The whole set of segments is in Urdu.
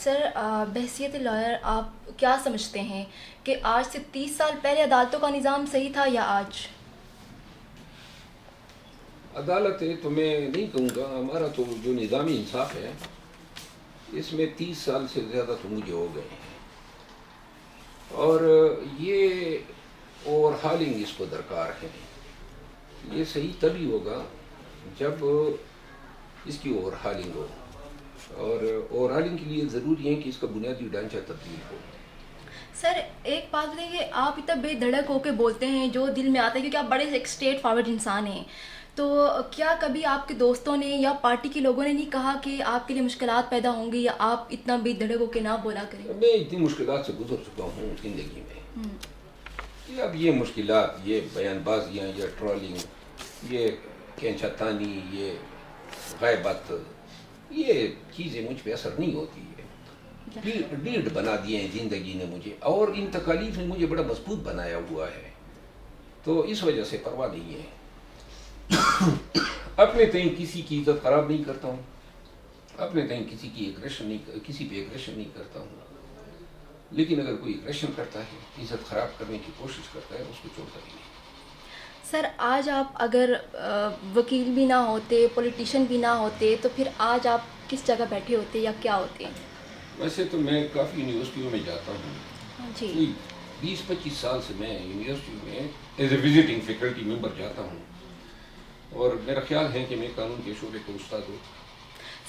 سر بحیثیت لائر آپ کیا سمجھتے ہیں کہ آج سے 30 سال پہلے عدالتوں کا نظام صحیح تھا یا آج؟ عدالت ہے تو میں نہیں کہوں گا، ہمارا تو جو نظامی انصاف ہے اس میں 30 سال سے زیادہ تو مجھے ہو گئے ہیں، اور یہ اوور ہالنگ اس کو درکار ہے۔ یہ صحیح تبھی ہوگا جب اس کی اوور ہالنگ ہو، اور اوور ہالنگ کے لیے ضروری ہے کہ اس کا بنیادی ڈھانچہ تبدیل ہو۔ سر ایک بات بتائیے کہ آپ اتنا بے دھڑک ہو کے بولتے ہیں جو دل میں آتا ہے، کیونکہ آپ بڑے ایک اسٹریٹ فارورڈ انسان ہیں، تو کیا کبھی آپ کے دوستوں نے یا پارٹی کے لوگوں نے نہیں کہا کہ آپ کے لیے مشکلات پیدا ہوں گی یا آپ اتنا بے دھڑک ہو کے نہ بولا کریں؟ میں اتنی مشکلات سے گزر چکا ہوں زندگی میں کہ اب یہ مشکلات، یہ بیان بازیاں، یہ ٹرولنگ، یہ کینچا تانی، یہ غیبت، یہ چیزیں مجھ پہ اثر نہیں ہوتی ہے۔ ڈیڑھ بنا دیے ہیں زندگی نے مجھے، اور ان تکالیف نے مجھے بڑا مضبوط بنایا ہوا ہے، تو اس وجہ سے پرواہ نہیں ہے۔ اپنے تئیں کسی کی عزت خراب نہیں کرتا ہوں، اپنے تئیں کسی کی کسی پہ ایگریشن نہیں کرتا ہوں، لیکن اگر کوئی ایگریشن کرتا ہے، عزت خراب کرنے کی کوشش کرتا ہے، اس کو چھوڑتا نہیں۔ سر آج آپ اگر وکیل بھی نہ ہوتے، پولیٹیشین بھی نہ ہوتے، تو پھر آج آپ کس جگہ بیٹھے ہوتے یا کیا ہوتے؟ ویسے تو میں کافی یونیورسٹیوں میں جاتا ہوں، جی، کوئی 20-25 سال سے میں یونیورسٹی میں as a visiting faculty member جاتا ہوں، اور میرا خیال ہے کہ میں قانون کے شعبے کا استاد ہوں۔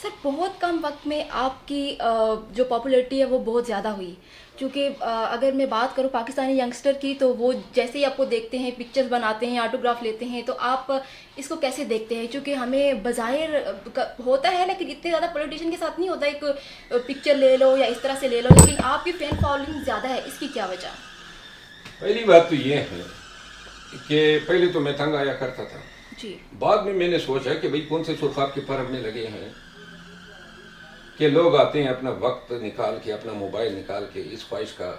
سر بہت کم وقت میں آپ کی جو پاپولیرٹی ہے وہ بہت زیادہ ہوئی، کیونکہ اگر میں بات کروں پاکستانی ینگسٹر کی، تو وہ جیسے ہی آپ کو دیکھتے ہیں، پکچرز بناتے ہیں، آٹوگراف لیتے ہیں، تو آپ اس کو کیسے دیکھتے ہیں؟ چونکہ ہمیں بظاہر ہوتا ہے لیکن اتنے زیادہ پولیٹیشین کے ساتھ نہیں ہوتا، ایک پکچر لے لو یا اس طرح سے لے لو، لیکن آپ کی فین فالوئنگ زیادہ ہے، اس کی کیا وجہ؟ پہلی بات تو یہ ہے کہ پہلے تو میں تنگ آیا کرتا تھا، جی، بعد میں میں نے سوچا کہ بھئی کون سے سرخاب کے پر ہمیں لگے ہیں کہ لوگ آتے ہیں اپنا وقت نکال کے، اپنا موبائل نکال کے اس خواہش کا۔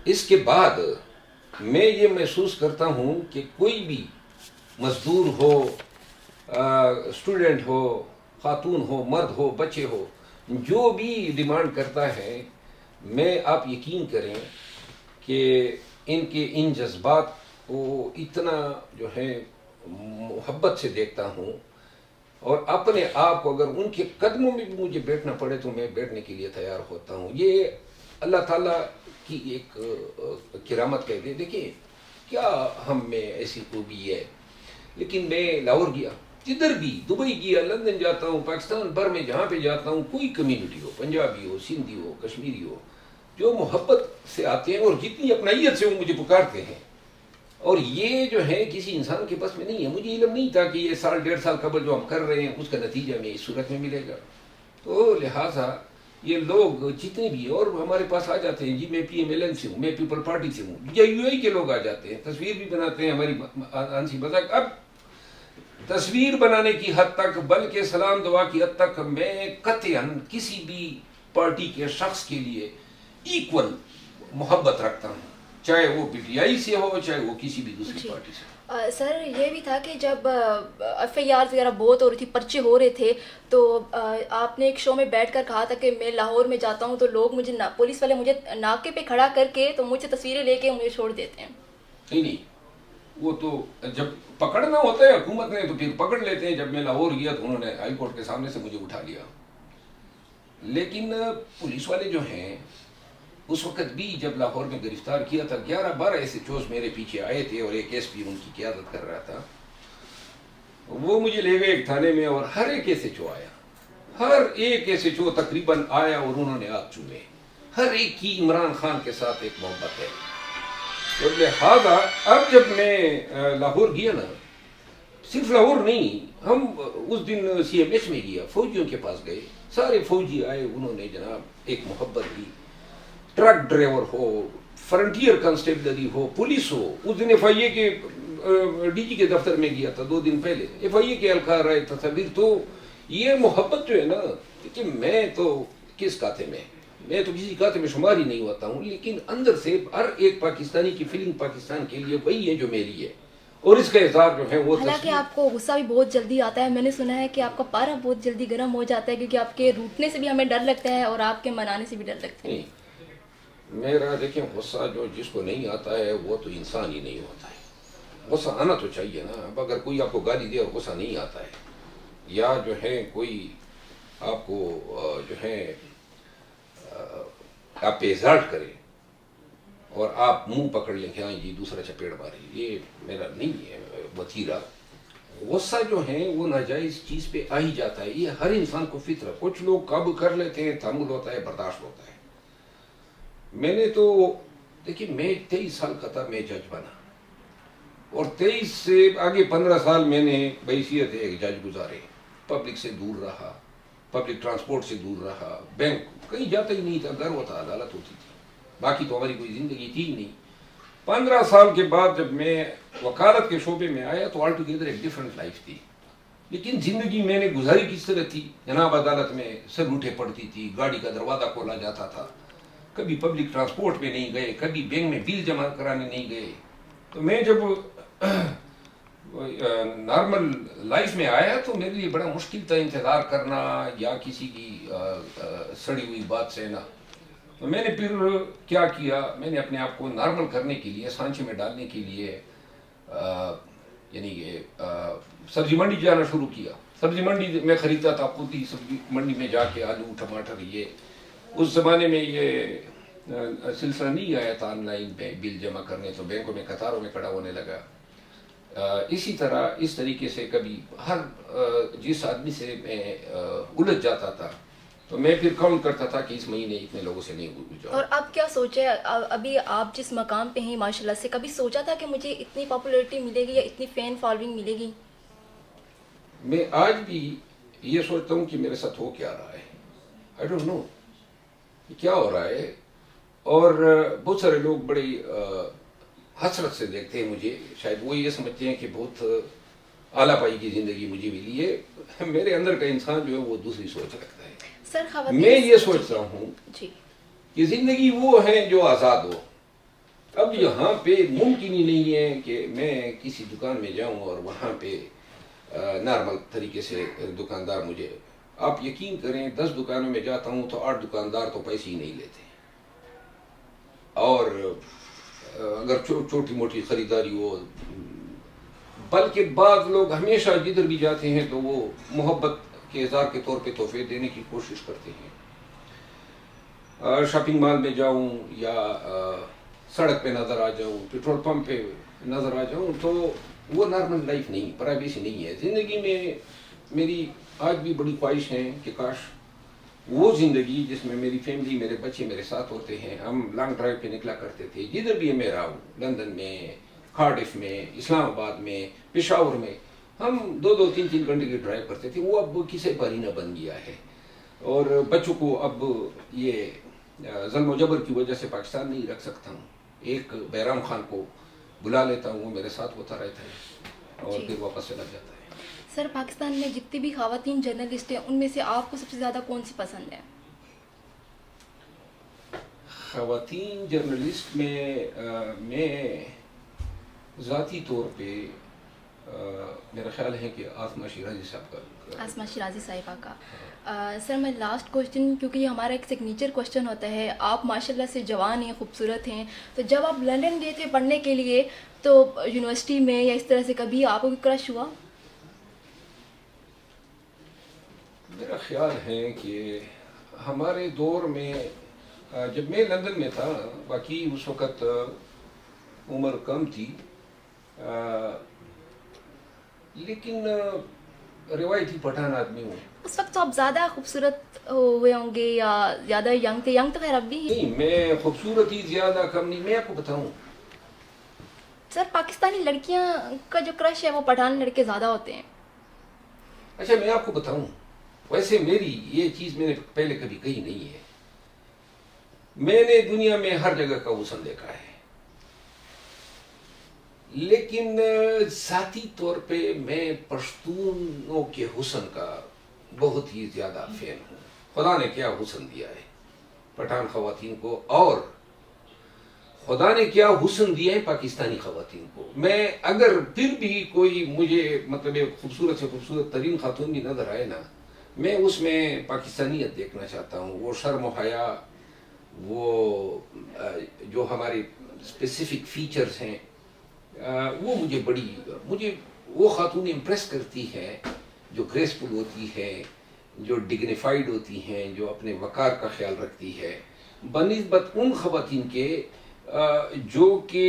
اس کے بعد میں یہ محسوس کرتا ہوں کہ کوئی بھی مزدور ہو، اسٹوڈنٹ ہو، خاتون ہو، مرد ہو، بچے ہو، جو بھی ڈیمانڈ کرتا ہے، میں آپ یقین کریں کہ ان کے ان جذبات کو اتنا جو ہے محبت سے دیکھتا ہوں، اور اپنے آپ کو اگر ان کے قدموں میں بھی مجھے بیٹھنا پڑے تو میں بیٹھنے کے لیے تیار ہوتا ہوں۔ یہ اللہ تعالیٰ کی ایک کرامت کہہ دے۔ دیکھیں کیا ہم میں ایسی خوبی ہے، لیکن میں لاہور گیا، جدھر بھی، دبئی گیا، لندن جاتا ہوں، پاکستان بھر میں جہاں پہ جاتا ہوں، کوئی کمیونٹی ہو، پنجابی ہو، سندھی ہو، کشمیری ہو، جو محبت سے آتے ہیں اور جتنی اپنائیت سے وہ مجھے پکارتے ہیں، اور یہ جو ہے کسی انسان کے بس میں نہیں ہے۔ مجھے علم نہیں تھا کہ یہ سال 1.5 سال قبل جو ہم کر رہے ہیں اس کا نتیجہ میں اس صورت میں ملے گا، تو لہٰذا یہ لوگ جتنے بھی، اور ہمارے پاس آ جاتے ہیں، جی میں پی ایم ایل این سے ہوں، میں پیپل پارٹی سے ہوں، یا یو اے کے لوگ آ جاتے ہیں، تصویر بھی بناتے ہیں ہماری ہنسی مذاق۔ اب تصویر بنانے کی حد تک، بلکہ سلام دعا کی حد تک میں قطعاً کسی بھی پارٹی کے شخص کے لیے ایکول محبت رکھتا ہوں، چاہے وہ پی ٹی آئی سے ہو، چاہے وہ کسی بھی دوسری پارٹی سے ہو۔ سر یہ بھی تھا کہ جب ایف آئی آر وغیرہ بہت ہو رہی تھی، پرچے ہو رہے تھے، تو آپ نے ایک شو میں بیٹھ کر کہا تھا کہ میں لاہور میں جاتا ہوں تو لوگ مجھے پولیس والے مجھے ناکے پہ کھڑا کر کے تو مجھ سے تصویریں لے کے مجھے چھوڑ دیتے ہیں۔ نہیں، وہ تو جب پکڑنا ہوتا ہے حکومت نے تو پھر پکڑ لیتے ہیں۔ جب میں لاہور گیا تو انہوں نے ہائی کورٹ کے سامنے سے مجھے اٹھا لیا، لیکن پولیس والے جو ہیں اس وقت بھی جب لاہور میں گرفتار کیا تھا، 11-12 ایسے چوز میرے پیچھے آئے تھے، اور ایک ایس پی ان کی قیادت کر رہا تھا، وہ مجھے لے گئے ایک تھانے میں، اور ہر ایک ایسے چو آیا، ہر ایک ایسے چو تقریباً آیا، اور انہوں نے ہاتھ چومے۔ ہر ایک کی عمران خان کے ساتھ ایک محبت ہے، اور لہٰذا اب جب میں لاہور گیا نا، صرف لاہور نہیں، ہم اس دن سی ایم ایچ میں گیا، فوجیوں کے پاس گئے، سارے فوجی آئے، انہوں نے جناب ایک محبت دی، ٹرک ڈرائیور ہو، فرنٹیئر کانسٹیبلری ہو، پولیس ہو۔ اس دن ایف آئی اے کے ڈی جی کے دفتر میں گیا تھا 2 دن پہلے، ایف آئی اے کے اہلکار آئے، تصاویر۔ تو یہ محبت جو ہے نا، کہ میں تو کس کھاتے میں تو کسی کھاتے میں شمار ہی نہیں ہوتا ہوں، لیکن اندر سے ہر ایک پاکستانی کی فیلنگ پاکستان کے لیے وہی ہے جو میری ہے، اور اس کا اظہار جو ہے وہ حالانکہ آپ کو غصہ بھی بہت جلدی آتا ہے، میں نے سنا ہے کہ آپ کا پارا بہت جلدی گرم ہو جاتا ہے، کیونکہ آپ کے روٹنے سے بھی ہمیں ڈر لگتا ہے اور آپ کے منانے سے بھی ڈر لگتا ہے. نہیں، میرا دیکھیں غصہ جو جس کو نہیں آتا ہے وہ تو انسان ہی نہیں ہوتا ہے. غصہ آنا تو چاہیے نا. اب اگر کوئی آپ کو گالی دے اور غصہ نہیں آتا ہے، یا جو ہے کوئی آپ کو جو ہے آپ پہ ازالٹ کرے اور آپ منہ پکڑ لیں کہ ہاں جی دوسرا چپیڑ ماری، یہ میرا نہیں ہے وتیرہ. غصہ جو ہے وہ ناجائز چیز پہ آ ہی جاتا ہے. یہ ہر انسان کو فطر. کچھ لوگ قابو کر لیتے ہیں، تحمل ہوتا ہے، برداشت ہوتا ہے. میں نے تو دیکھیے میں 23 سال کا تھا میں جج بنا، اور 23 سے آگے 15 سال میں نے بحیثیت ایک جج گزارے. پبلک سے دور رہا، پبلک ٹرانسپورٹ سے دور رہا، بینک کہیں جاتا ہی نہیں تھا. گھر ہوتا، عدالت ہوتی تھی، باقی تو ہماری کوئی زندگی تھی ہی نہیں. 15 سال کے بعد جب میں وکالت کے شعبے میں آیا تو آل ٹوگیدر ایک ڈفرنٹ لائف تھی. لیکن زندگی میں نے گزاری کس طرح تھی؟ جناب عدالت میں سلوٹیں پڑتی تھی، گاڑی کا دروازہ کھولا جاتا تھا، کبھی پبلک ٹرانسپورٹ میں نہیں گئے، کبھی بینک میں بل جمع کرانے نہیں گئے. تو میں جب نارمل لائف میں آیا تو میرے لیے بڑا مشکل تھا انتظار کرنا یا کسی کی سڑی ہوئی بات سہنا. تو میں نے پھر کیا کیا، میں نے اپنے آپ کو نارمل کرنے کے لیے، سانچے میں ڈالنے کے لیے یعنی کہ سبزی منڈی جانا شروع کیا. سبزی منڈی میں خریدتا تھا خود ہی، سبزی منڈی میں جا کے آلو ٹماٹر. یہ اس زمانے میں یہ سلسلہ نہیں آیا تھا آن لائن پہ بل جمع کرنے، تو بینکوں میں قطاروں میں کھڑا ہونے لگا. اسی طرح اس طریقے سے کبھی ہر جس آدمی سے میں الجھ جاتا تھا تو میں پھر کاؤنٹ کرتا تھا کہ اس مہینے اتنے لوگوں سے نہیں گزرا. اور اب کیا سوچے، ابھی آپ جس مقام پہ ہیں ماشاء اللہ سے، کبھی سوچا تھا کہ مجھے اتنی پاپولیرٹی ملے گی یا اتنی فین فالوئنگ ملے گی؟ میں آج بھی یہ سوچتا ہوں کہ میرے ساتھ ہو کیا رہا ہے. آئی ڈونٹ نو کیا ہو رہا ہے. اور بہت سارے لوگ بڑی حسرت سے دیکھتے ہیں مجھے، شاید وہ یہ سمجھتے ہیں کہ بہت اعلیٰ پائی کی زندگی مجھے ملی ہے. میرے اندر کا انسان جو ہے وہ دوسری سوچ رکھتا ہے. سر خواتین، میں یہ سوچتا ہوں جی کہ زندگی وہ ہے جو آزاد ہو. اب یہاں پہ ممکن ہی نہیں ہے کہ میں کسی دکان میں جاؤں اور وہاں پہ نارمل طریقے سے دکاندار مجھے، آپ یقین کریں 10 دکانوں میں جاتا ہوں تو 8 دکاندار تو پیسے ہی نہیں لیتے. اور اگر چھوٹی موٹی خریداری ہو، بلکہ بعض لوگ ہمیشہ جدھر بھی جاتے ہیں تو وہ محبت کے اظہار کے طور پہ تحفے دینے کی کوشش کرتے ہیں. شاپنگ مال میں جاؤں یا سڑک پہ نظر آ جاؤں، پیٹرول پمپ پہ نظر آ جاؤں، تو وہ نارمل لائف نہیں، پرائیویسی نہیں ہے. زندگی میں میری آج بھی بڑی خواہش ہے کہ کاش وہ زندگی جس میں میری فیملی، میرے بچے میرے ساتھ ہوتے ہیں. ہم لانگ ڈرائیو پہ نکلا کرتے تھے جدھر بھی میں رہا ہوں، لندن میں، کارڈف میں، اسلام آباد میں، پشاور میں. ہم 2-3 گھنٹے کی ڈرائیو کرتے تھے. وہ اب کسے پاری نہ بن گیا ہے. اور بچوں کو اب یہ ظلم و جبر کی وجہ سے پاکستان نہیں رکھ سکتا ہوں. ایک بہرام خان کو بلا لیتا ہوں، وہ میرے ساتھ ہوتا رہتا ہے اور پھر واپس چلا جاتا ہے. سر پاکستان میں جتنی بھی خواتین جرنلسٹ ہیں ان میں سے آپ کو سب سے زیادہ کون سی پسند ہے؟ خواتین جرنلسٹ میں ذاتی طور پہ میرا خیال ہے کہ آسما شیرازی صاحب کا. آسما شیرازی صاحبہ کا. سر میں لاسٹ کوشچن، کیونکہ یہ ہمارا ایک سگنیچر کوشچن ہوتا ہے، آپ ماشاء اللہ سے جوان ہیں، خوبصورت ہیں، تو جب آپ لندن گئے تھے پڑھنے کے لیے تو یونیورسٹی میں یا اس طرح سے کبھی آپ کو کرش ہوا؟ میرا خیال ہے کہ ہمارے دور میں جب میں لندن میں تھا، باقی اس وقت عمر کم تھی، لیکن روایتی پٹھان آدمی ہوں. اس وقت تو آپ زیادہ خوبصورت ہوئے ہوں گے یا زیادہ ینگ تھے؟ ینگ تو خیر اب بھی ہیں. نہیں، میں خوبصورتی زیادہ کم نہیں. میں آپ کو بتاؤں، سر پاکستانی لڑکیاں کا جو کرش ہے وہ پٹھان لڑکے زیادہ ہوتے ہیں. اچھا میں آپ کو بتاؤں، ویسے میری یہ چیز میں نے پہلے کبھی کہی نہیں ہے. میں نے دنیا میں ہر جگہ کا حسن دیکھا ہے، لیکن ذاتی طور پہ میں پشتونوں کے حسن کا بہت ہی زیادہ فین ہوں. خدا نے کیا حسن دیا ہے پٹھان خواتین کو. اور خدا نے کیا حسن دیا ہے پاکستانی خواتین کو. میں اگر پھر بھی کوئی مجھے مطلب ایک خوبصورت سے خوبصورت ترین خاتون بھی نظر آئے نا، میں اس میں پاکستانیت دیکھنا چاہتا ہوں. وہ شرم و حیا، وہ جو ہمارے اسپیسیفک فیچرز ہیں، وہ مجھے وہ خاتون امپریس کرتی ہے جو گریسفل ہوتی ہے، جو ڈگنیفائڈ ہوتی ہیں، جو اپنے وقار کا خیال رکھتی ہے، بنسبت ان خواتین کے جو کہ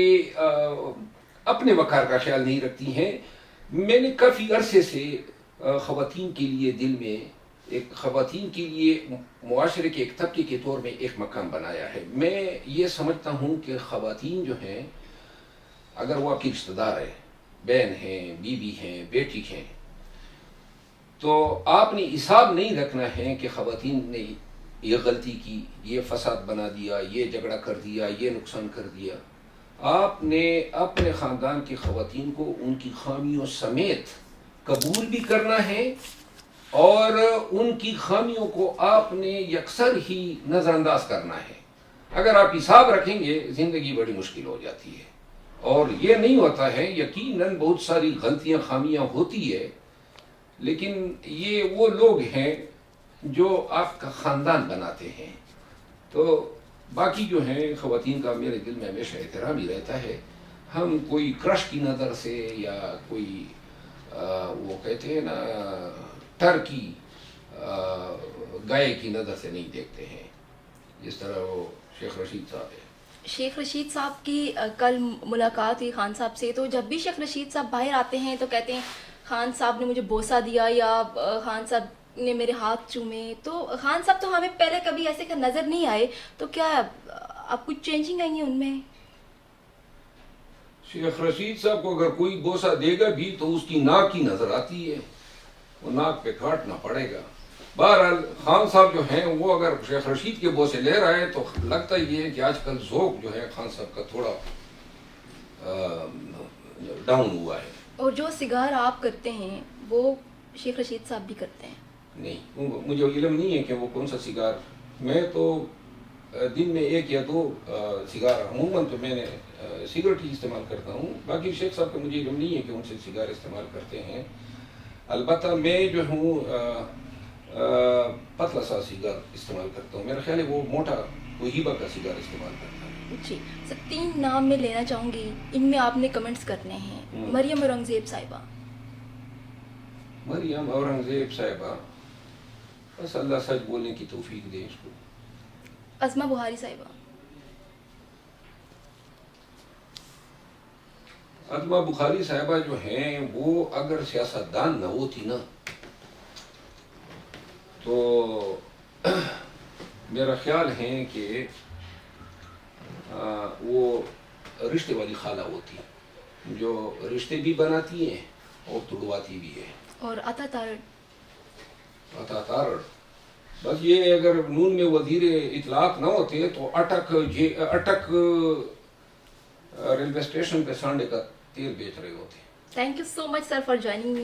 اپنے وقار کا خیال نہیں رکھتی ہیں. میں نے کافی عرصے سے خواتین کے لیے دل میں خواتین کے لیے معاشرے کے ایک طبقے کے طور میں ایک مقام بنایا ہے. میں یہ سمجھتا ہوں کہ خواتین جو ہیں، اگر وہ آپ کی رشتہ دار ہے، بہن ہیں، بیوی ہیں، بیٹی ہیں، تو آپ نے حساب نہیں رکھنا ہے کہ خواتین نے یہ غلطی کی، یہ فساد بنا دیا، یہ جھگڑا کر دیا، یہ نقصان کر دیا. آپ نے اپنے خاندان کی خواتین کو ان کی خامیوں سمیت قبول بھی کرنا ہے، اور ان کی خامیوں کو آپ نے یکسر ہی نظر انداز کرنا ہے. اگر آپ حساب رکھیں گے زندگی بڑی مشکل ہو جاتی ہے. اور یہ نہیں ہوتا ہے، یقیناً بہت ساری غلطیاں خامیاں ہوتی ہے، لیکن یہ وہ لوگ ہیں جو آپ کا خاندان بناتے ہیں. تو باقی جو ہیں خواتین کا میرے دل میں ہمیشہ احترام ہی رہتا ہے. ہم کوئی کرش کی نظر سے یا کوئی وہ کہتے ہیں نا ٹرکی گائے کی نظر سے نہیں دیکھتے ہیں، جس طرح وہ شیخ رشید صاحب ہے. شیخ رشید صاحب کی کل ملاقات ہوئی خان صاحب سے، تو جب بھی شیخ رشید صاحب باہر آتے ہیں تو کہتے ہیں خان صاحب نے مجھے بوسہ دیا یا خان صاحب نے میرے ہاتھ چومے. تو خان صاحب تو ہمیں پہلے کبھی ایسے کا نظر نہیں آئے، تو کیا اب کچھ چینجنگ آئی ہیں ان میں؟ شیخ رشید صاحب کو اگر کوئی بوسہ دے گا بھی تو اس کی ناک کی نظر آتی ہے، وہ ناک پہ کاٹنا پڑے گا. بہرحال خان صاحب جو ہیں وہ اگر شیخ رشید کے بوسے لے رہے ہیں تو لگتا یہ ہے کہ آج کل ذوق جو ہے خان صاحب کا تھوڑا ڈاؤن ہوا ہے. اور جو سگار آپ کرتے ہیں وہ شیخ رشید صاحب بھی کرتے ہیں؟ نہیں، مجھے علم نہیں ہے کہ وہ کون سا سگار. میں تو دن میں 1 یا 2 سگار، عموماً تو میں نے سگریٹ ہی استعمال کرتا ہوں. باقی شیخ صاحب کا مجھے علم نہیں ہے کہ ان سے سگار استعمال کرتے ہیں. البتہ میں جو ہوں پتلا سا سگار استعمال کرتا ہوں. میرا خیال ہے وہ موٹا ہیبا کا سگار استعمال کرتا ہے. جی سر، 3 نام میں لینا چاہوں گی، ان میں آپ نے کمنٹس کرنے ہیں. مریم اورنگزیب صاحبہ. مریم اورنگزیب صاحبہ، بس اللہ سچ بولنے کی توفیق دے اس کو. عظمہ بخاری صاحبہ. عظمہ بخاری صاحبہ جو ہیں وہ اگر سیاستدان نہ ہوتی نا تو میرا خیال ہے کہ وہ رشتے والی خالہ ہوتی، جو رشتے بھی بناتی ہیں اور توڑواتی بھی ہے. اور عطا تارڑ. عطا تارڑ، بس یہ اگر نون میں وزیر اطلاعات نہ ہوتے تو اٹک ریلوے اسٹیشن پہ سانڈے کا تیل بیچ رہے ہوتے. Thank you so much sir for joining me.